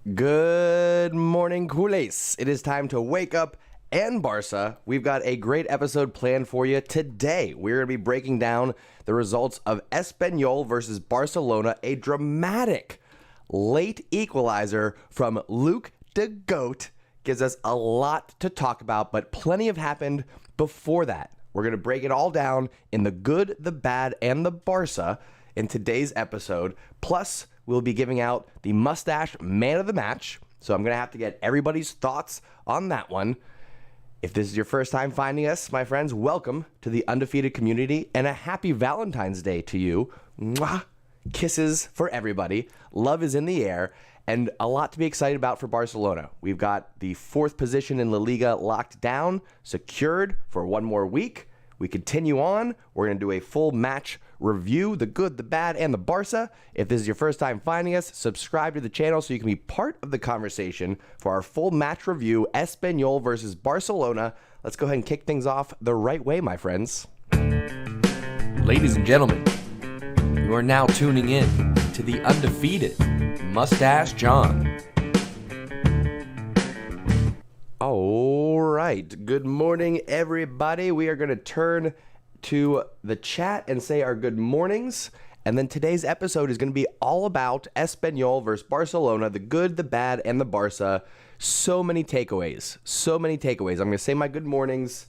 Good morning, Culers. It is time to wake up and Barca. We've got a great episode planned for you today. We're going to be breaking down the results of Espanyol versus Barcelona, a dramatic late equalizer from Luuk de Jong. Gives us a lot to talk about, but plenty have happened before that. We're going to break it all down in the good, the bad, and the Barca in today's episode. Plus, we'll be giving out the Mustache Man of the Match. So I'm going to have to get everybody's thoughts on that one. If this is your first time finding us, my friends, welcome to the undefeated community and a happy Valentine's Day to you. Mwah! Kisses for everybody. Love is in the air and a lot to be excited about for Barcelona. We've got the 4th position in La Liga locked down, secured for one more week. We continue on. We're going to do a full match review, the good, the bad, and the Barca. If this is your first time finding us, subscribe to the channel so you can be part of the conversation for our full match review, Espanyol versus Barcelona. Let's go ahead and kick things off the right way, my friends. Ladies and gentlemen, you are now tuning in to the undefeated Mustache John. All right. Good morning, everybody. We are going to turn to the chat and say our good mornings. And then today's episode is going to be all about Espanyol versus Barcelona, the good, the bad, and the Barca. So many takeaways. So many takeaways. I'm going to say my good mornings,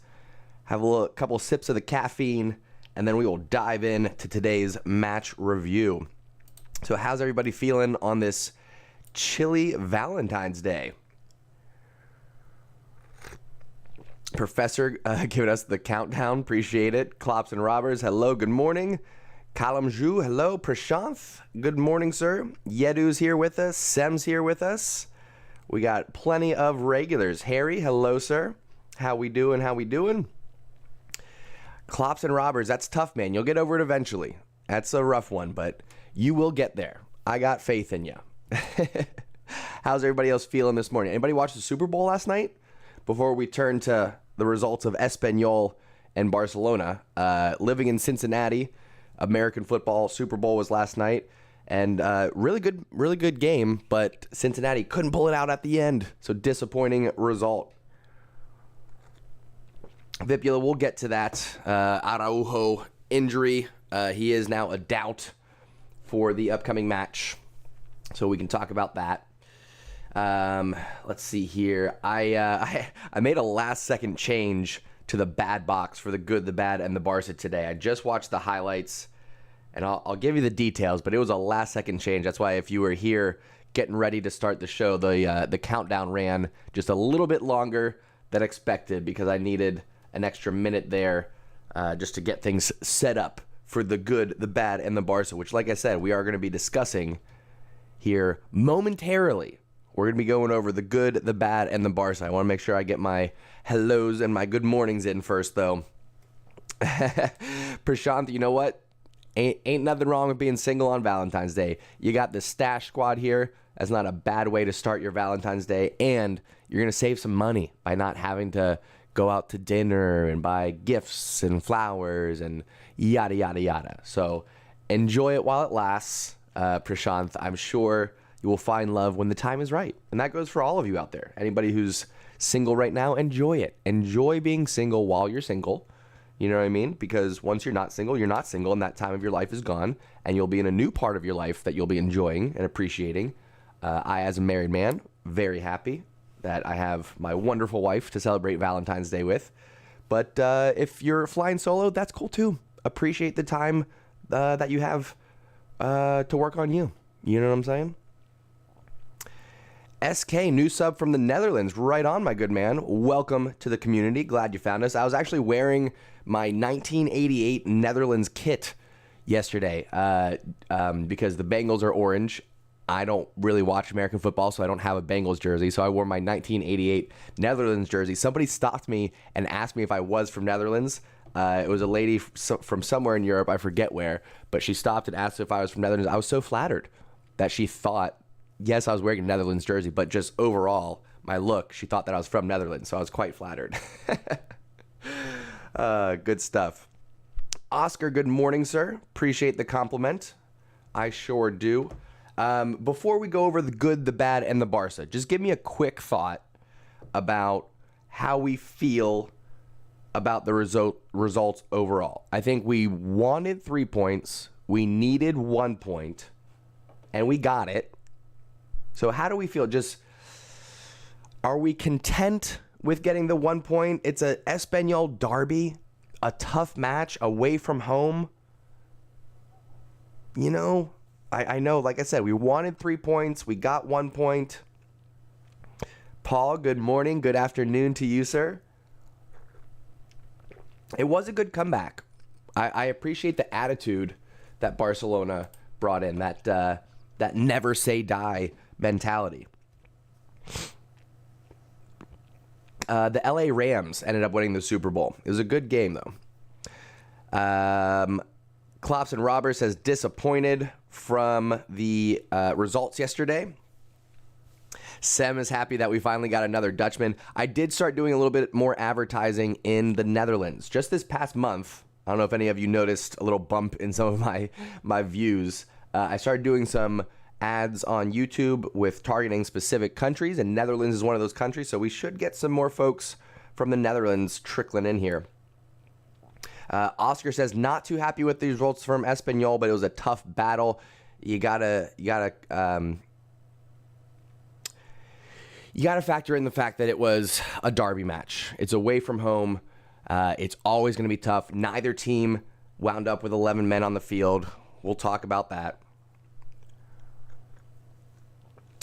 have a couple sips of the caffeine, and then we will dive in to today's match review. So how's everybody feeling on this chilly Valentine's Day? Professor giving us the countdown. Appreciate it. Klops and Robbers, hello, good morning. Kalamju, hello. Prashanth, good morning, sir. Yedu's here with us. Sem's here with us. We got plenty of regulars. Harry, hello, sir. How we doing? How we doing? Klops and Robbers, that's tough, man. You'll get over it eventually. That's a rough one, but you will get there. I got faith in you. How's everybody else feeling this morning? Anybody watch the Super Bowl last night? Before we turn to the results of Espanyol and Barcelona, living in Cincinnati, American football, Super Bowl was last night, and really good game, but Cincinnati couldn't pull it out at the end, so disappointing result. Vipula, we'll get to that. Araujo injury, he is now a doubt for the upcoming match, so we can talk about that. Let's see here. I made a last second change to the bad box for the good, the bad, and the Barca today. I just watched the highlights, and I'll give you the details, but it was a last second change. That's why if you were here getting ready to start the show, the countdown ran just a little bit longer than expected because I needed an extra minute there just to get things set up for the good, the bad, and the Barca, which, like I said, we are going to be discussing here momentarily. We're going to be going over the good, the bad, and the Barca. I want to make sure I get my hellos and my good mornings in first, though. Prashant, you know what? Ain't nothing wrong with being single on Valentine's Day. You got the Stash Squad here. That's not a bad way to start your Valentine's Day. And you're going to save some money by not having to go out to dinner and buy gifts and flowers and yada, yada, yada. So enjoy it while it lasts, Prashant. I'm sure you will find love when the time is right. And that goes for all of you out there. Anybody who's single right now, enjoy it. Enjoy being single while you're single. You know what I mean? Because once you're not single, and that time of your life is gone, and you'll be in a new part of your life that you'll be enjoying and appreciating. I, as a married man, very happy that I have my wonderful wife to celebrate Valentine's Day with. But if you're flying solo, that's cool too. Appreciate the time that you have to work on you. You know what I'm saying? SK, new sub from the Netherlands. Right on, my good man. Welcome to the community. Glad you found us. I was actually wearing my 1988 Netherlands kit yesterday because the Bengals are orange. I don't really watch American football, so I don't have a Bengals jersey. So I wore my 1988 Netherlands jersey. Somebody stopped me and asked me if I was from Netherlands. It was a lady from somewhere in Europe. I forget where. But she stopped and asked if I was from Netherlands. I was so flattered that she thought, yes, I was wearing a Netherlands jersey, but just overall, my look, she thought that I was from Netherlands, so I was quite flattered. Good stuff. Oscar, good morning, sir. Appreciate the compliment. I sure do. Before we go over the good, the bad, and the Barca, just give me a quick thought about how we feel about the results overall. I think we wanted 3 points. We needed 1 point, and we got it. So how do we feel? Just, are we content with getting the 1 point? It's a Espanyol derby, a tough match away from home. You know, I know, like I said, we wanted 3 points. We got 1 point. Paul, good morning. Good afternoon to you, sir. It was a good comeback. I appreciate the attitude that Barcelona brought in, that never say die mentality. The LA Rams ended up winning the Super Bowl. It was a good game, though. Klops and Roberts says disappointed from the results yesterday. Sem is happy that we finally got another Dutchman. I did start doing a little bit more advertising in the Netherlands. Just this past month, I don't know if any of you noticed a little bump in some of my views. I started doing some ads on YouTube with targeting specific countries, and Netherlands is one of those countries, so we should get some more folks from the Netherlands trickling in here. Oscar says not too happy with the results from Espanyol, but it was a tough battle. You gotta factor in the fact that it was a derby match. It's away from home. It's always going to be tough. Neither team wound up with 11 men on the field. We'll talk about that.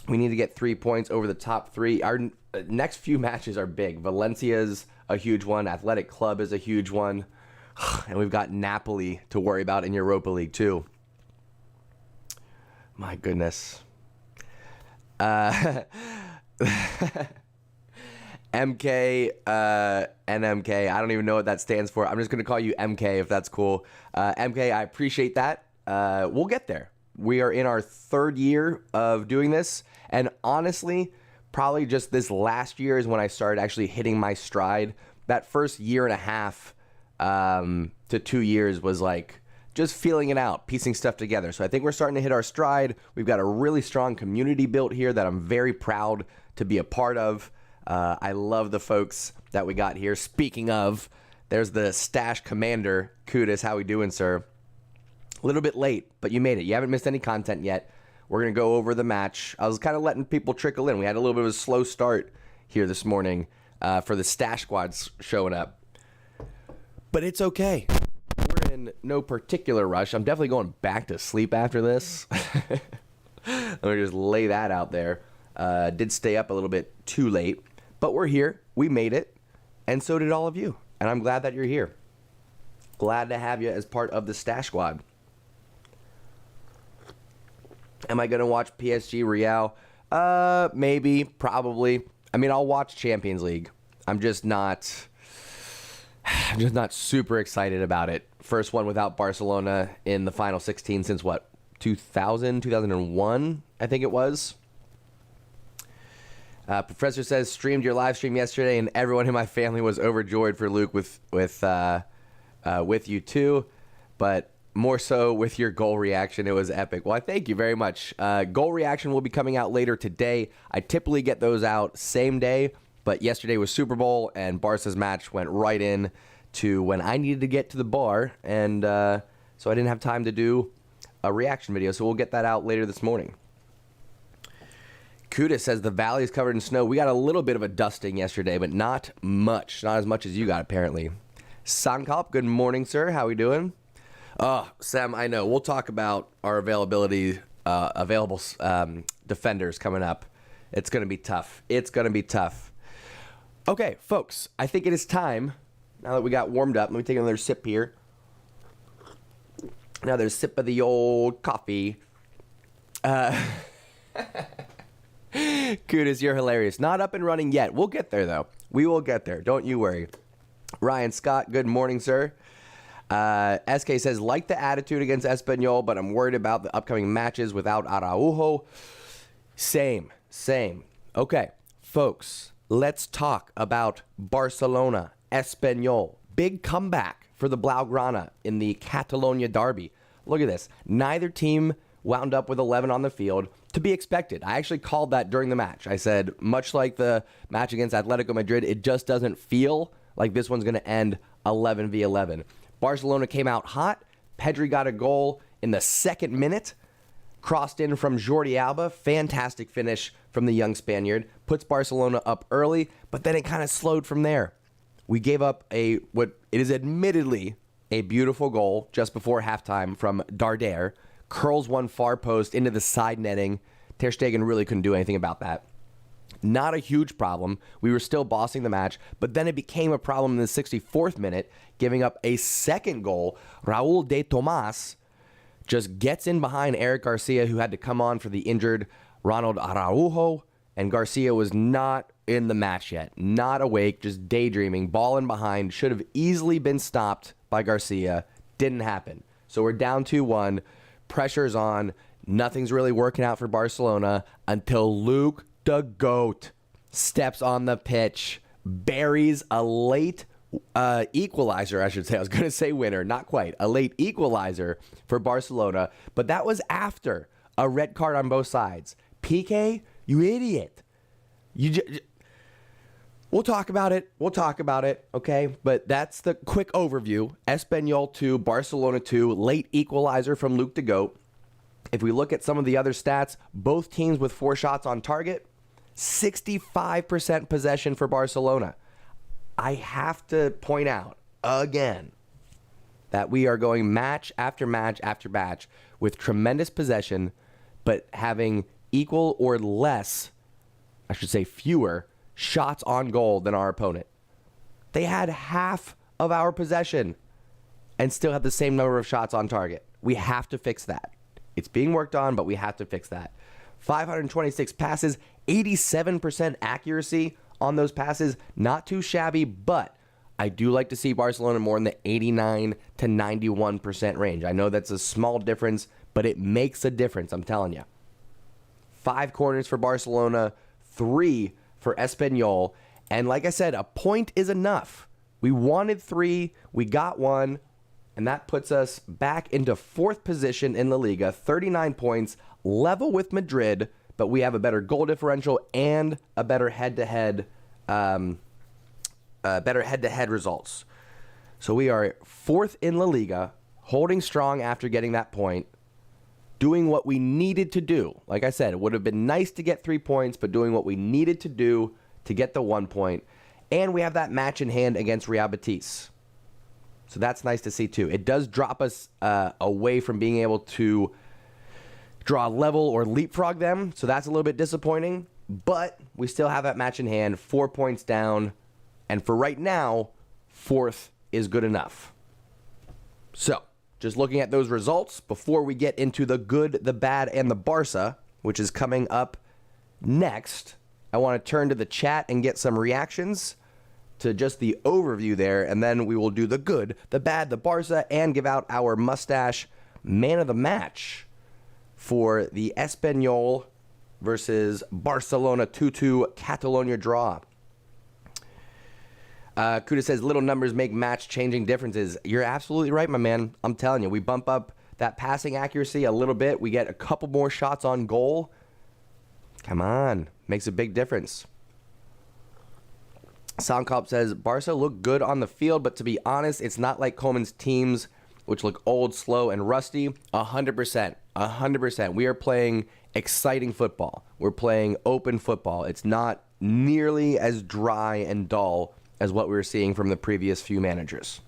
We need to get 3 points over the top three. Our next few matches are big. Valencia's a huge one. Athletic Club is a huge one. And we've got Napoli to worry about in Europa League too. My goodness. MK, NMK, I don't even know what that stands for. I'm just going to call you MK if that's cool. MK, I appreciate that. We'll get there. We are in our 3rd year of doing this. And honestly, probably just this last year is when I started actually hitting my stride. That first year and a half to 2 years was like just feeling it out, piecing stuff together. So I think we're starting to hit our stride. We've got a really strong community built here that I'm very proud to be a part of. I love the folks that we got here. Speaking of, there's the Stash Commander. Kudos, how we doing, sir? A little bit late, but you made it. You haven't missed any content yet. We're going to go over the match. I was kind of letting people trickle in. We had a little bit of a slow start here this morning for the Stash Squads showing up. But it's okay. We're in no particular rush. I'm definitely going back to sleep after this. Let me just lay that out there. Did stay up a little bit too late, but we're here. We made it, and so did all of you. And I'm glad that you're here. Glad to have you as part of the Stash Squad. Am I going to watch PSG Real? Maybe, probably. I mean, I'll watch Champions League. I'm just not super excited about it. First one without Barcelona in the final 16 since what? 2001, I think it was. Professor says, streamed your live stream yesterday, and everyone in my family was overjoyed for Luke with you too, but more so with your goal reaction. It was epic. Well, I thank you very much. Goal reaction will be coming out later today. I typically get those out same day, but yesterday was Super Bowl, and Barca's match went right in to when I needed to get to the bar, and so I didn't have time to do a reaction video, so we'll get that out later this morning. Kuda says the valley is covered in snow. We got a little bit of a dusting yesterday, but not much. Not as much as you got, apparently. Sankalp, good morning, sir. How we doing? Oh, Sam, I know. We'll talk about our available defenders coming up. It's going to be tough. It's going to be tough. Okay, folks, I think it is time, now that we got warmed up, let me take another sip here. Another sip of the old coffee. Kudos, you're hilarious. Not up and running yet. We'll get there, though. We will get there. Don't you worry. Ryan Scott, good morning, sir. SK says, like the attitude against Espanyol, but I'm worried about the upcoming matches without Araujo. Same. Okay, folks, let's talk about Barcelona, Espanyol. Big comeback for the Blaugrana in the Catalonia derby. Look at this. Neither team wound up with 11 on the field. To be expected. I actually called that during the match. I said, much like the match against Atletico Madrid, it just doesn't feel like this one's going to end 11-11. Barcelona came out hot. Pedri got a goal in the 2nd minute. Crossed in from Jordi Alba. Fantastic finish from the young Spaniard. Puts Barcelona up early, but then it kind of slowed from there. We gave up what it is admittedly a beautiful goal just before halftime from Darder. Curls one far post into the side netting. Ter Stegen really couldn't do anything about that. Not a huge problem. We were still bossing the match, but then it became a problem in the 64th minute, giving up a second goal. Raúl de Tomás just gets in behind Eric Garcia, who had to come on for the injured Ronald Araujo, and Garcia was not in the match yet. Not awake, just daydreaming, ball in behind. Should have easily been stopped by Garcia. Didn't happen. So we're down 2-1. Pressure's on. Nothing's really working out for Barcelona until Luuk de Jong steps on the pitch, buries a late equalizer, I should say. I was going to say winner, not quite. A late equalizer for Barcelona, but that was after a red card on both sides. Pique, you idiot. We'll talk about it. Okay? But that's the quick overview. Espanyol 2, Barcelona 2, late equalizer from Luuk de Jong. If we look at some of the other stats, both teams with 4 shots on target, 65% possession for Barcelona. I have to point out again that we are going match after match after match with tremendous possession, but having equal or less, I should say fewer, shots on goal than our opponent. They had half of our possession and still had the same number of shots on target. We have to fix that. It's being worked on, but we have to fix that. 526 passes, 87% accuracy on those passes. Not too shabby, but I do like to see Barcelona more in the 89 to 91% range. I know that's a small difference, but it makes a difference, I'm telling you. 5 corners for Barcelona, 3 for Espanyol. And like I said, a point is enough. We wanted 3, we got 1, and that puts us back into 4th position in La Liga, 39 points, level with Madrid, but we have a better goal differential and a better head-to-head results. So we are 4th in La Liga, holding strong after getting that point, doing what we needed to do. Like I said, it would have been nice to get 3 points, but doing what we needed to do to get the 1 point. And we have that match in hand against Real Betis. So that's nice to see too. It does drop us away from being able to draw level or leapfrog them. So that's a little bit disappointing. But we still have that match in hand, 4 points down. And for right now, 4th is good enough. So just looking at those results before we get into the good, the bad, and the Barca, which is coming up next, I want to turn to the chat and get some reactions to just the overview there, and then we will do the good, the bad, the Barca, and give out our Mustache man of the match for the Espanyol versus Barcelona 2-2 Catalonia draw. Kuda says, little numbers make match-changing differences. You're absolutely right, my man. I'm telling you, we bump up that passing accuracy a little bit. We get a couple more shots on goal. Come on. Makes a big difference. Soundcop says, Barca look good on the field, but to be honest, it's not like Koeman's teams, which look old, slow, and rusty. 100%. 100%. We are playing exciting football. We're playing open football. It's not nearly as dry and dull as what we were seeing from the previous few managers.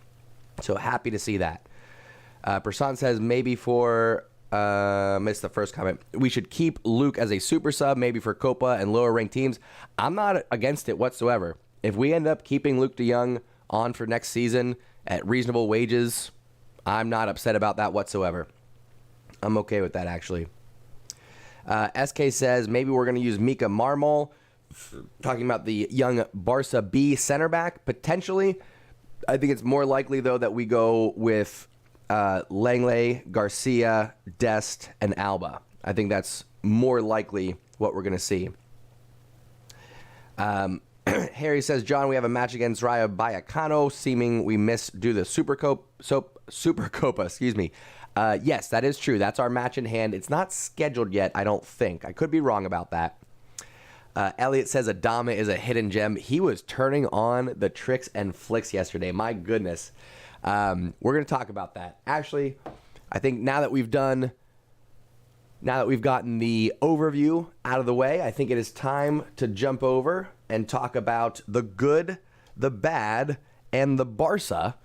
So happy to see that. Prasant says, maybe for... missed the first comment. We should keep Luke as a super sub, maybe for Copa and lower ranked teams. I'm not against it whatsoever. If we end up keeping Luuk de Jong on for next season at reasonable wages, I'm not upset about that whatsoever. I'm okay with that, actually. SK says, maybe we're going to use Mika Marmol, talking about the young Barca B center back, potentially. I think it's more likely, though, that we go with Langley, Garcia, Dest, and Alba. I think that's more likely what we're going to see. Harry says, John, we have a match against Rayo Vallecano, seeming we missed due to the Super Supercopa, excuse me. Yes, that is true. That's our match in hand. It's not scheduled yet, I don't think. I could be wrong about that. Elliot says Adama is a hidden gem. He was turning on the tricks and flicks yesterday. My goodness. We're going to talk about that. Actually, I think now that we've gotten the overview out of the way, I think it is time to jump over and talk about the good, the bad, and the Barca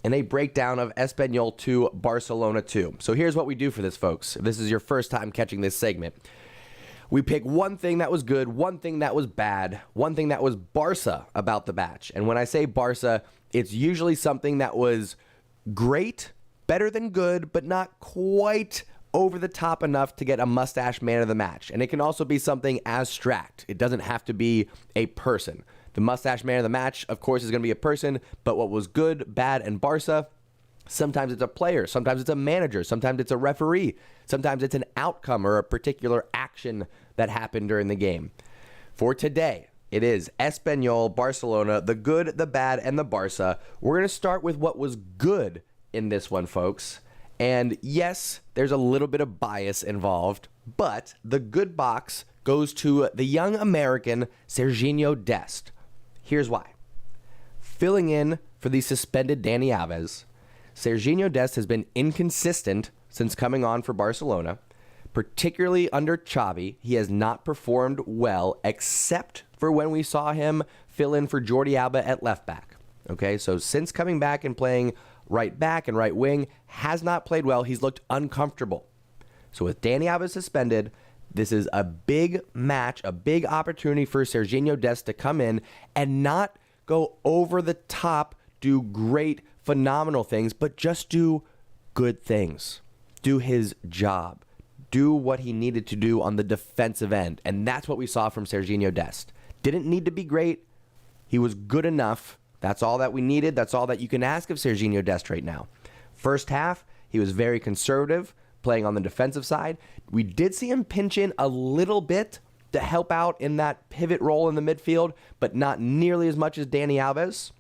in a breakdown of Espanyol 2, Barcelona 2. So here's what we do for this, folks. If this is your first time catching this segment, we pick one thing that was good, one thing that was bad, one thing that was Barca about the match. And when I say Barca, it's usually something that was great, better than good, but not quite over the top enough to get a Mustache man of the match. And it can also be something abstract. It doesn't have to be a person. The Mustache man of the match, of course, is going to be a person, but what was good, bad, and Barca, sometimes it's a player, sometimes it's a manager, sometimes it's a referee, sometimes it's an outcome or a particular action that happened during the game. For today, it is Espanyol, Barcelona, the good, the bad, and the Barca. We're going to start with what was good in this one, folks. And yes, there's a little bit of bias involved, but the good box goes to the young American Sergino Dest. Here's why. Filling in for the suspended Dani Alves, Sergino Dest has been inconsistent since coming on for Barcelona, particularly under Xavi. He has not performed well, except for when we saw him fill in for Jordi Alba at left back. Okay, so since coming back and playing right back and right wing, has not played well. He's looked uncomfortable. So with Dani Alves suspended, this is a big match, a big opportunity for Sergino Dest to come in and not go over the top, do great, phenomenal things, but just do good things. Do his job. Do what he needed to do on the defensive end. And that's what we saw from Sergino Dest. Didn't need to be great. He was good enough. That's all that we needed. That's all that you can ask of Sergino Dest right now. First half, he was very conservative, playing on the defensive side. We did see him pinch in a little bit to help out in that pivot role in the midfield, but not nearly as much as Dani Alves.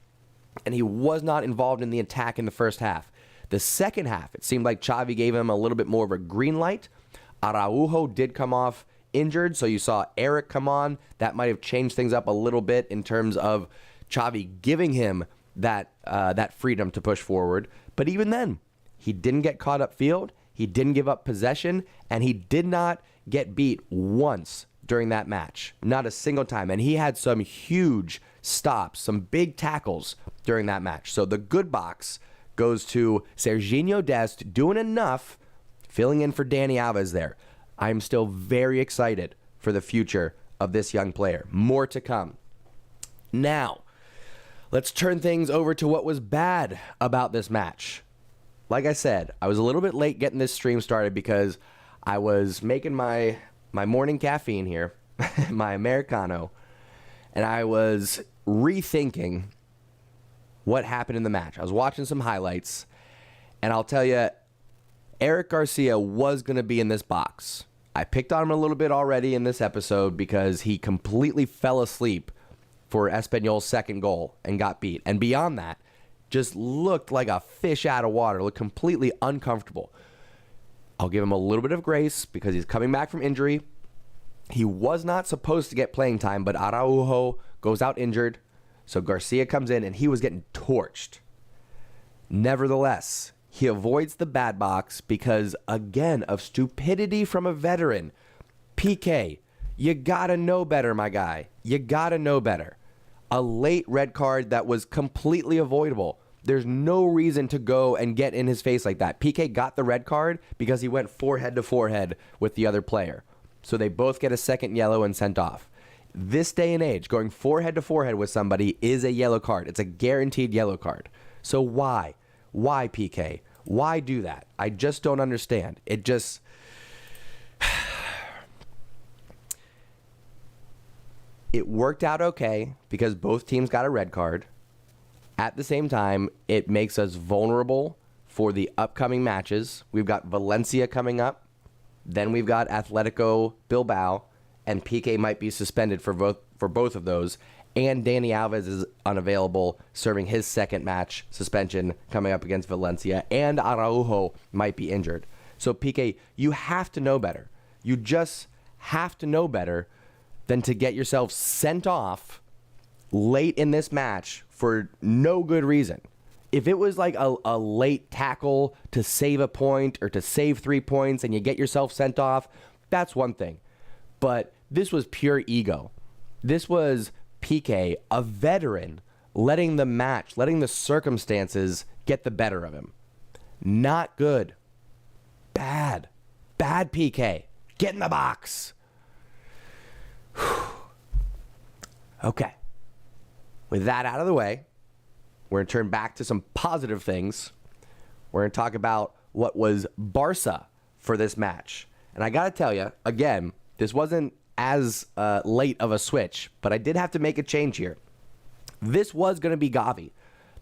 And he was not involved in the attack in the first half. The second half, it seemed like Xavi gave him a little bit more of a green light. Araujo did come off injured, so you saw Eric come on. That might have changed things up a little bit in terms of Xavi giving him that freedom to push forward. But even then, he didn't get caught upfield. He didn't give up possession, and he did not get beat once during that match. Not a single time. And he had some huge stops, some big tackles during that match. So the good box goes to Sergino Dest doing enough, filling in for Dani Alves there. I'm still very excited for the future of this young player. More to come. Now, let's turn things over to what was bad about this match. Like I said, I was a little bit late getting this stream started because I was making my morning caffeine here, my Americano, and I was rethinking what happened in the match. I was watching some highlights, and I'll tell you, Eric Garcia was going to be in this box. I picked on him a little bit already in this episode because he completely fell asleep for Espanyol's second goal and got beat. And beyond that, just looked like a fish out of water, looked completely uncomfortable. I'll give him a little bit of grace because he's coming back from injury. He was not supposed to get playing time, but Araujo goes out injured. So Garcia comes in and he was getting torched. Nevertheless, he avoids the bad box because, again, of stupidity from a veteran. Pique, you gotta know better, my guy. You gotta know better. A late red card that was completely avoidable. There's no reason to go and get in his face like that. Pique got the red card because he went forehead to forehead with the other player. So they both get a second yellow and sent off. This day and age, going forehead to forehead with somebody is a yellow card. It's a guaranteed yellow card. So why? Why, Pique? Why do that? I just don't understand. It just... It worked out okay because both teams got a red card. At the same time, it makes us vulnerable for the upcoming matches. We've got Valencia coming up. Then we've got Atletico Bilbao, and Pique might be suspended for both of those. and Dani Alves is unavailable, serving his second match suspension coming up against Valencia, and Araujo might be injured. So, Pique, you have to know better. You just have to know better than to get yourself sent off late in this match for no good reason. If it was like a late tackle to save a point or to save 3 points and you get yourself sent off, that's one thing. But this was pure ego. This was Pique, a veteran, letting the circumstances get the better of him. Not good. Bad Pique. Get in the box. Okay. With that out of the way, we're going to turn back to some positive things. We're going to talk about what was Barca for this match. And I got to tell you, again, this wasn't as late of a switch, but I did have to make a change here. This was going to be Gavi.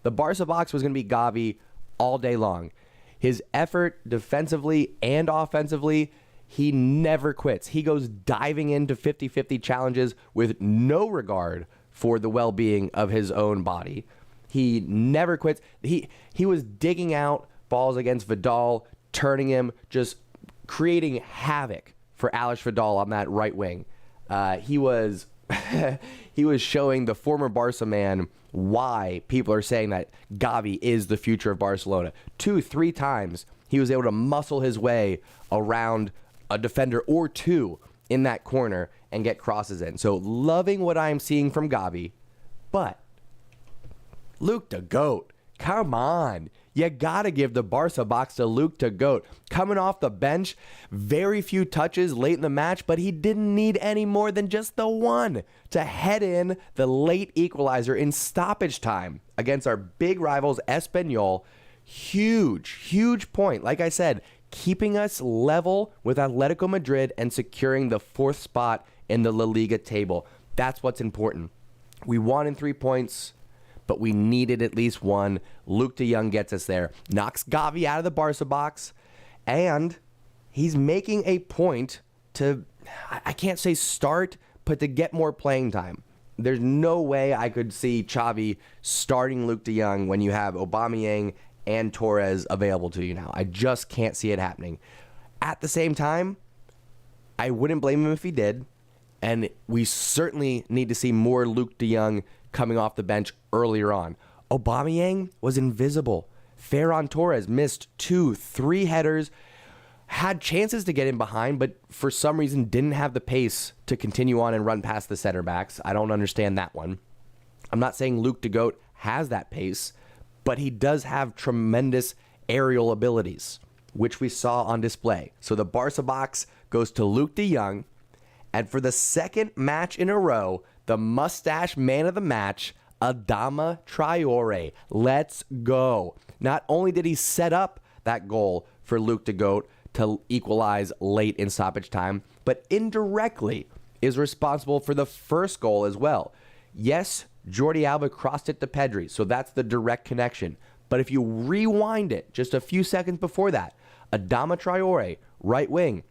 The Barca box was going to be Gavi all day long. His effort defensively and offensively, he never quits. He goes diving into 50-50 challenges with no regard for the well-being of his own body. He never quits. He was digging out balls against Vidal, turning him, just creating havoc for Alex Vidal on that right wing. He was he was showing the former Barca man why people are saying that Gavi is the future of Barcelona. 2-3 times he was able to muscle his way around a defender or two in that corner and get crosses in. So loving what I'm seeing from Gavi, but Luuk de Jong, come on. You got to give the Barca box to Luuk de Jong. Coming off the bench, very few touches late in the match, but he didn't need any more than just the one to head in the late equalizer in stoppage time against our big rivals, Espanyol. Huge point. Like I said, keeping us level with Atletico Madrid and securing the 4th spot in the La Liga table. That's what's important. We won in 3 points, but we needed at least one. Luuk de Jong gets us there, knocks Gavi out of the Barca box, and he's making a point to, I can't say start, but to get more playing time. There's no way I could see Xavi starting Luuk de Jong when you have Aubameyang and Torres available to you now. I just can't see it happening. At the same time, I wouldn't blame him if he did, and we certainly need to see more Luuk de Jong coming off the bench earlier on. Aubameyang was invisible. Ferran Torres missed 2-3 headers, had chances to get in behind, but for some reason didn't have the pace to continue on and run past the center backs. I don't understand that one. I'm not saying Luuk de Jong has that pace, but he does have tremendous aerial abilities, which we saw on display. So the Barca box goes to Luuk de Jong, and for the second match in a row, the mustache man of the match, Adama Traore. Let's go. Not only did he set up that goal for Luuk de Jong to equalize late in stoppage time, but indirectly is responsible for the first goal as well. Yes, Jordi Alba crossed it to Pedri, so that's the direct connection. But if you rewind it just a few seconds before that, Adama Traore, right wing,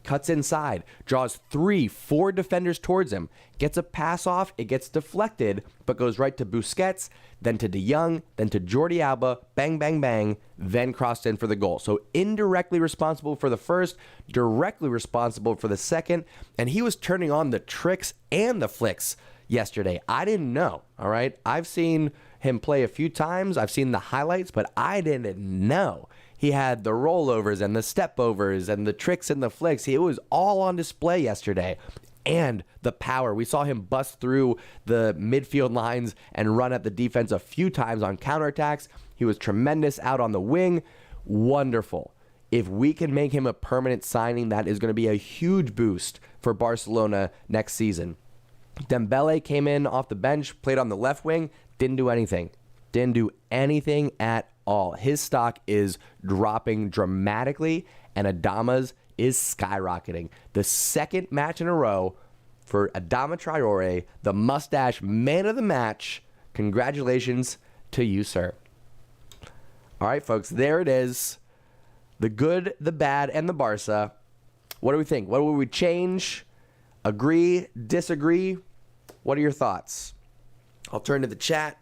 cuts inside, draws 3-4 defenders towards him, gets a pass off, it gets deflected, but goes right to Busquets, then to De Jong, then to Jordi Alba, bang, bang, bang, then crossed in for the goal. So indirectly responsible for the first, directly responsible for the second, and he was turning on the tricks and the flicks yesterday. I didn't know, all right? I've seen him play a few times, I've seen the highlights, but I didn't know. He had the rollovers and the stepovers and the tricks and the flicks. It was all on display yesterday. And the power. We saw him bust through the midfield lines and run at the defense a few times on counterattacks. He was tremendous out on the wing. Wonderful. If we can make him a permanent signing, that is going to be a huge boost for Barcelona next season. Dembele came in off the bench, played on the left wing, didn't do anything. Didn't do anything at all. His stock is dropping dramatically, and Adama's is skyrocketing. The second match in a row for Adama Traore, the mustache man of the match. Congratulations to you, sir. All right, folks, there it is. The good, the bad, and the Barca. What do we think? What would we change? Agree? Disagree? What are your thoughts? I'll turn to the chat,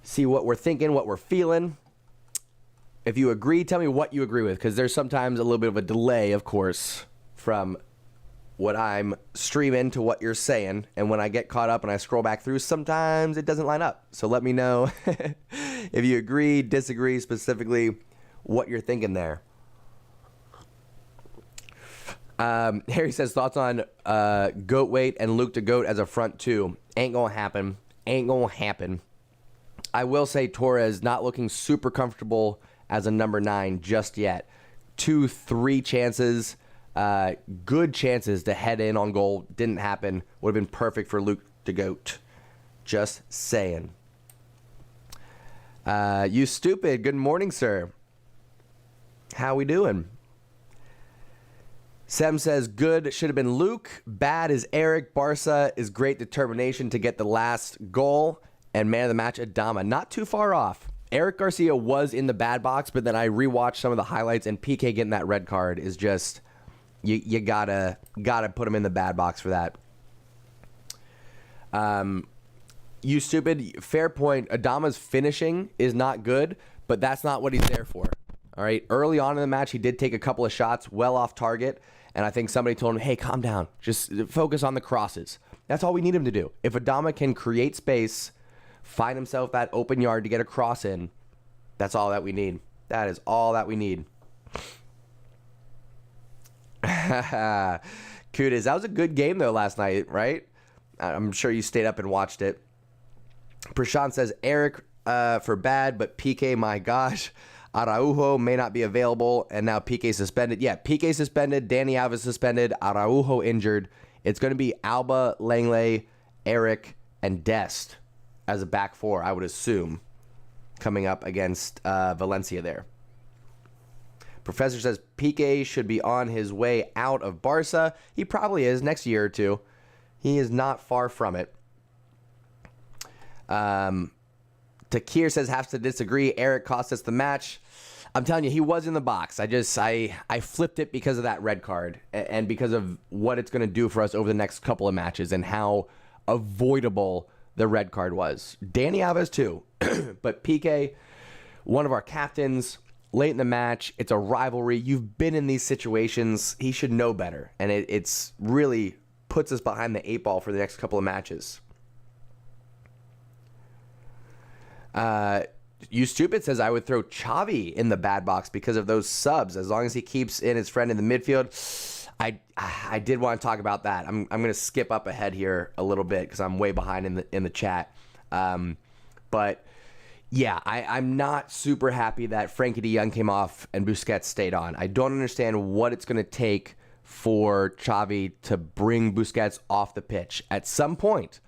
see what we're thinking, what we're feeling. If you agree, tell me what you agree with, because there's sometimes a little bit of a delay, of course, from what I'm streaming to what you're saying. And when I get caught up and I scroll back through, sometimes it doesn't line up. So let me know if you agree, disagree, specifically what you're thinking there. Harry says, thoughts on goat weight and Luuk de Goat as a front two. Ain't gonna happen. Ain't gonna happen. I will say Torres not looking super comfortable as a number 9 just yet. 2-3 chances, good chances to head in on goal. Didn't happen. Would have been perfect for Luuk de Goat. Just saying. You stupid. Good morning, sir. How we doing? Sem says, good should have been Luke. Bad is Eric. Barca is great determination to get the last goal. And man of the match, Adama. Not too far off. Eric Garcia was in the bad box, but then I rewatched some of the highlights, and Pique getting that red card is just, you gotta put him in the bad box for that. You stupid. Fair point. Adama's finishing is not good, but that's not what he's there for. All right. Early on in the match, he did take a couple of shots well off target, and I think somebody told him, hey, calm down. Just focus on the crosses. That's all we need him to do. If Adama can create space, find himself that open yard to get a cross in, that's all that we need. That is all that we need. Kudas, that was a good game, though, last night, right? I'm sure you stayed up and watched it. Prashant says, Eric for bad, but Pique, my gosh. Araujo may not be available, and now Pique suspended. Yeah, Pique suspended, Dani Alves suspended, Araujo injured. It's going to be Alba, Langley, Eric, and Dest as a back four, I would assume, coming up against Valencia there. Professor says Pique should be on his way out of Barca. He probably is next year or two. He is not far from it. Takir says, has to disagree. Eric cost us the match. I'm telling you, he was in the box. I flipped it because of that red card and because of what it's going to do for us over the next couple of matches and how avoidable the red card was. Dani Alves too, but Pique, one of our captains, late in the match. It's a rivalry. You've been in these situations. He should know better, and it's really puts us behind the 8 ball for the next couple of matches. You stupid says I would throw Xavi in the bad box because of those subs. As long as he keeps in his friend in the midfield. I did want to talk about that. I'm going to skip up ahead here a little bit because I'm way behind in the chat. But yeah, I'm not super happy that Frankie de Jong came off and Busquets stayed on. I don't understand what it's going to take for Xavi to bring Busquets off the pitch. At some point,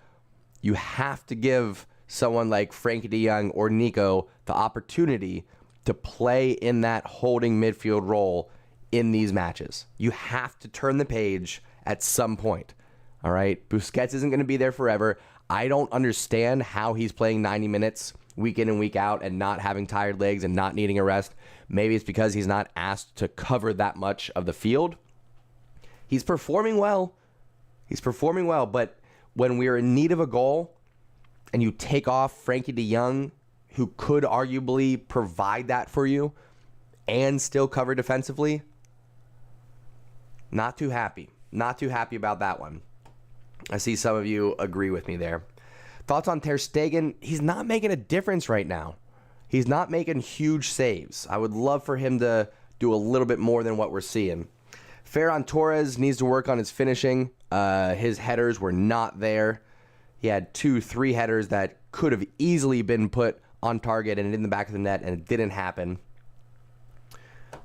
you have to give someone like Frankie de Jong or Nico the opportunity to play in that holding midfield role in these matches. You have to turn the page at some point. All right? Busquets isn't going to be there forever. I don't understand how he's playing 90 minutes week in and week out and not having tired legs and not needing a rest. Maybe it's because he's not asked to cover that much of the field. He's performing well. But when we're in need of a goal and you take off Frankie de Jong, who could arguably provide that for you and still cover defensively, not too happy. Not too happy about that one. I see some of you agree with me there. Thoughts on Ter Stegen? He's not making a difference right now. He's not making huge saves. I would love for him to do a little bit more than what we're seeing. Ferran Torres needs to work on his finishing. His headers were not there. He had 2-3 headers that could have easily been put on target and in the back of the net, and it didn't happen.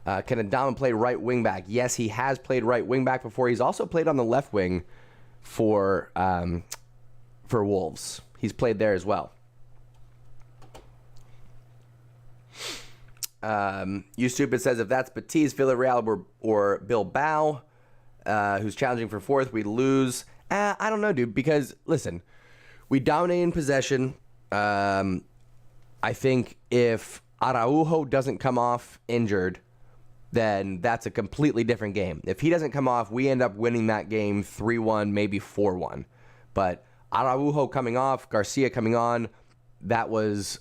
Can Adama play right wing back? Yes, he has played right wing back before. He's also played on the left wing for Wolves. He's played there as well. You Stupid says, if that's Betis, Villarreal, or Bilbao, who's challenging for 4th, we lose. I don't know, dude, because, listen, we dominate in possession. I think if Araujo doesn't come off injured, then that's a completely different game. If he doesn't come off, we end up winning that game 3-1, maybe 4-1. But Araujo coming off, Garcia coming on. That was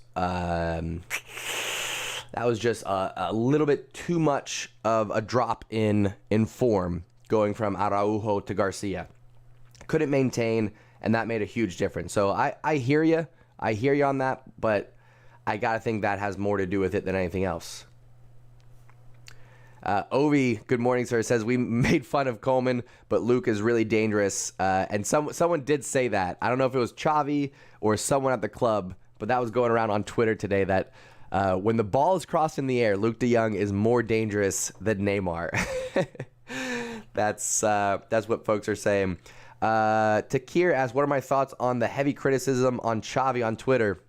just a little bit too much of a drop in form going from Araujo to Garcia. Couldn't maintain, and that made a huge difference. So I hear you. I hear you on that, but I got to think that has more to do with it than anything else. Ovi, good morning, sir, says we made fun of Coleman, but Luke is really dangerous. And someone did say that. I don't know if it was Xavi or someone at the club, but that was going around on Twitter today that when the ball is crossed in the air, Luuk de Jong is more dangerous than Neymar. That's what folks are saying. Takir asks, what are my thoughts on the heavy criticism on Xavi on Twitter?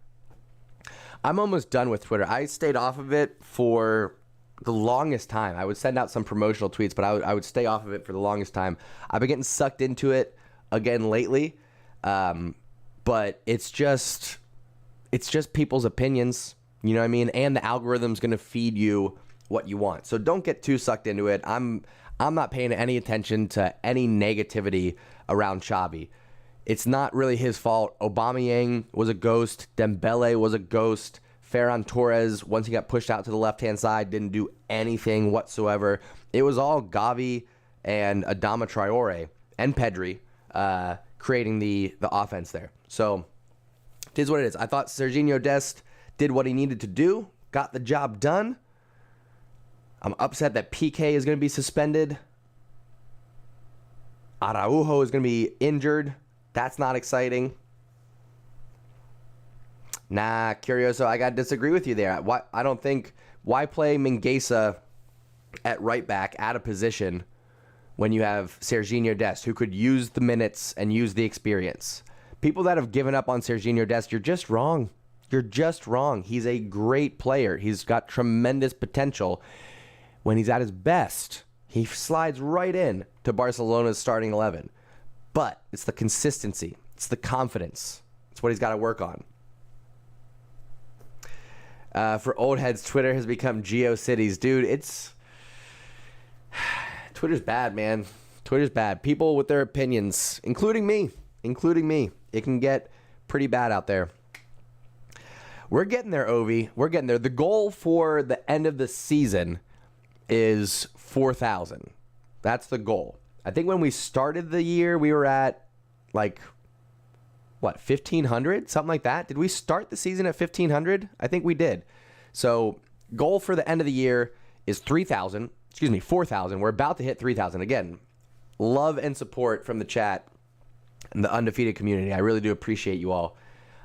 I'm almost done with Twitter. I stayed off of it for the longest time. I would send out some promotional tweets, but I would stay off of it for the longest time. I've been getting sucked into it again lately, but it's just people's opinions, you know what I mean? And the algorithm's going to feed you what you want. So don't get too sucked into it. I'm not paying any attention to any negativity around Xavi. It's not really his fault. Aubameyang was a ghost. Dembele was a ghost. Ferran Torres, once he got pushed out to the left-hand side, didn't do anything whatsoever. It was all Gavi and Adama Traore and Pedri creating the offense there. So it is what it is. I thought Sergino Dest did what he needed to do, got the job done. I'm upset that Pique is going to be suspended. Araujo is going to be injured. That's not exciting. Nah, Curioso, I got to disagree with you there. Why play Mingueza at right back out of position when you have Sergino Dest, who could use the minutes and use the experience? People that have given up on Sergino Dest, you're just wrong. You're just wrong. He's a great player. He's got tremendous potential. When he's at his best, he slides right in to Barcelona's starting 11. But it's the consistency. It's the confidence. It's what he's got to work on. For old heads, Twitter has become GeoCities. Dude, Twitter's bad, man. Twitter's bad. People with their opinions, including me. It can get pretty bad out there. We're getting there, Ovi. We're getting there. The goal for the end of the season is 4,000. That's the goal. I think when we started the year, we were at, 1,500? Something like that. Did we start the season at 1,500? I think we did. So, goal for the end of the year is 4,000. We're about to hit 3,000. Again, love and support from the chat and the undefeated community. I really do appreciate you all.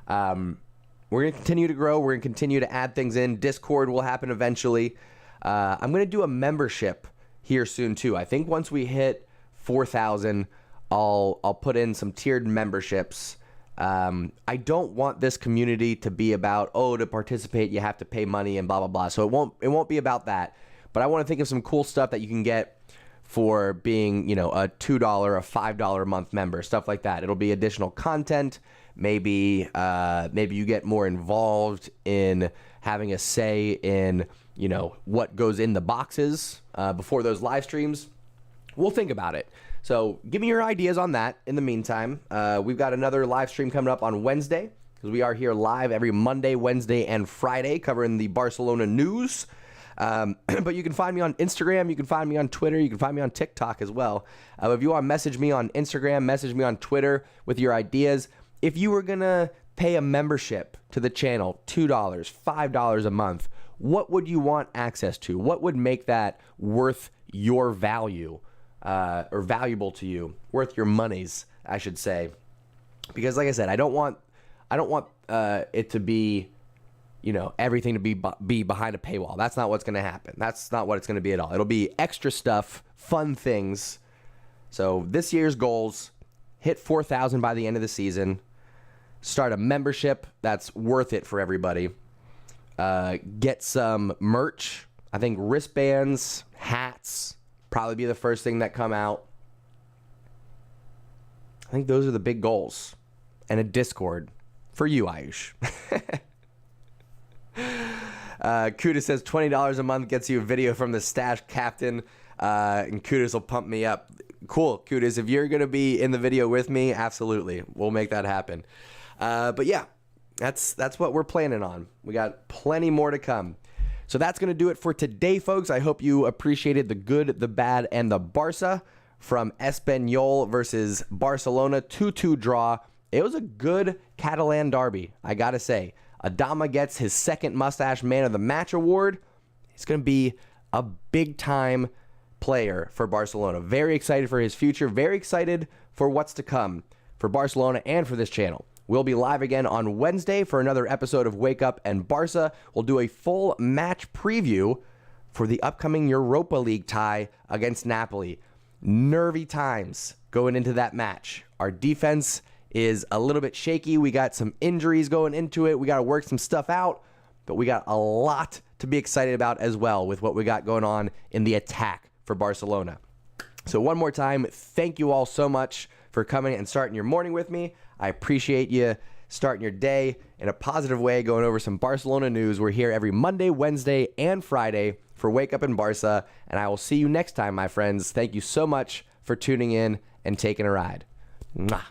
We're going to continue to grow. We're going to continue to add things in. Discord will happen eventually. I'm going to do a membership here soon, too. I think once we hit 4,000, I'll put in some tiered memberships. I don't want this community to be about, to participate, you have to pay money and blah, blah, blah. So it won't be about that. But I want to think of some cool stuff that you can get for being, a $2 or $5 a month member, stuff like that. It'll be additional content. Maybe you get more involved in having a say in, what goes in the boxes before those live streams. We'll think about it. So give me your ideas on that. In the meantime, we've got another live stream coming up on Wednesday, because we are here live every Monday, Wednesday, and Friday covering the Barcelona news. But you can find me on Instagram, you can find me on Twitter, you can find me on TikTok as well. If you want to message me on Instagram, message me on Twitter with your ideas. If you were going to pay a membership to the channel, $2, $5 a month, what would you want access to? What would make that worth your value, or valuable to you, worth your monies, I should say? Because like I said, I don't want it to be, everything to be behind a paywall. That's not what's going to happen. That's not what it's going to be at all. It'll be extra stuff, fun things. So this year's goals, hit 4,000 by the end of the season. Start a membership that's worth it for everybody. Get some merch. I think wristbands, hats, probably be the first thing that come out. I think those are the big goals. And a Discord for you, Ayush. Kuda says $20 a month gets you a video from the stash captain, and Kudas will pump me up. Cool, Culers. If you're going to be in the video with me, absolutely. We'll make that happen. But yeah, that's what we're planning on. We got plenty more to come. So that's going to do it for today, folks. I hope you appreciated the good, the bad, and the Barca from Espanyol versus Barcelona. 2-2 draw. It was a good Catalan derby, I got to say. Adama gets his second Mustache Man of the Match award. He's going to be a big-time player for Barcelona. Very excited for his future. Very excited for what's to come for Barcelona and for this channel. We'll be live again on Wednesday for another episode of Wake Up and Barca. We'll do a full match preview for the upcoming Europa League tie against Napoli. Nervy times going into that match. Our defense is a little bit shaky. We got some injuries going into it. We got to work some stuff out, but we got a lot to be excited about as well with what we got going on in the attack for Barcelona. So one more time, thank you all so much for coming and starting your morning with me. I appreciate you starting your day in a positive way, going over some Barcelona news. We're here every Monday, Wednesday, and Friday for Wake Up in Barca, and I will see you next time, my friends. Thank you so much for tuning in and taking a ride. Mwah.